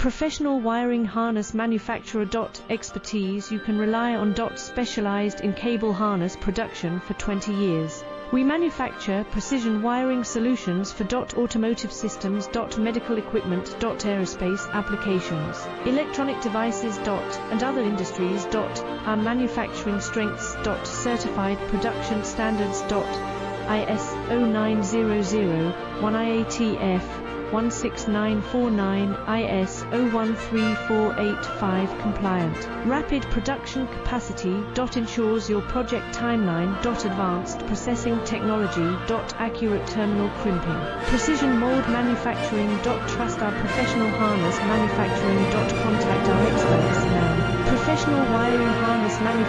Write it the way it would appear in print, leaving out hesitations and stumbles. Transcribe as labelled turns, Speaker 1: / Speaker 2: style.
Speaker 1: Professional wiring harness manufacturer. Expertise. You can rely on. Specialized in cable harness production for 20 years. We manufacture precision wiring solutions for. Automotive systems. Medical equipment. Aerospace applications, electronic devices. And other industries. Our manufacturing strengths. Certified production standards. ISO 9001 IATF 16949 ISO 13485 compliant. Rapid production capacity. Ensures your project timeline. Advanced processing technology. Accurate terminal crimping. Precision mold manufacturing. Trust our professional harness manufacturing. Contact our experts now. Professional wiring harness manufacturing.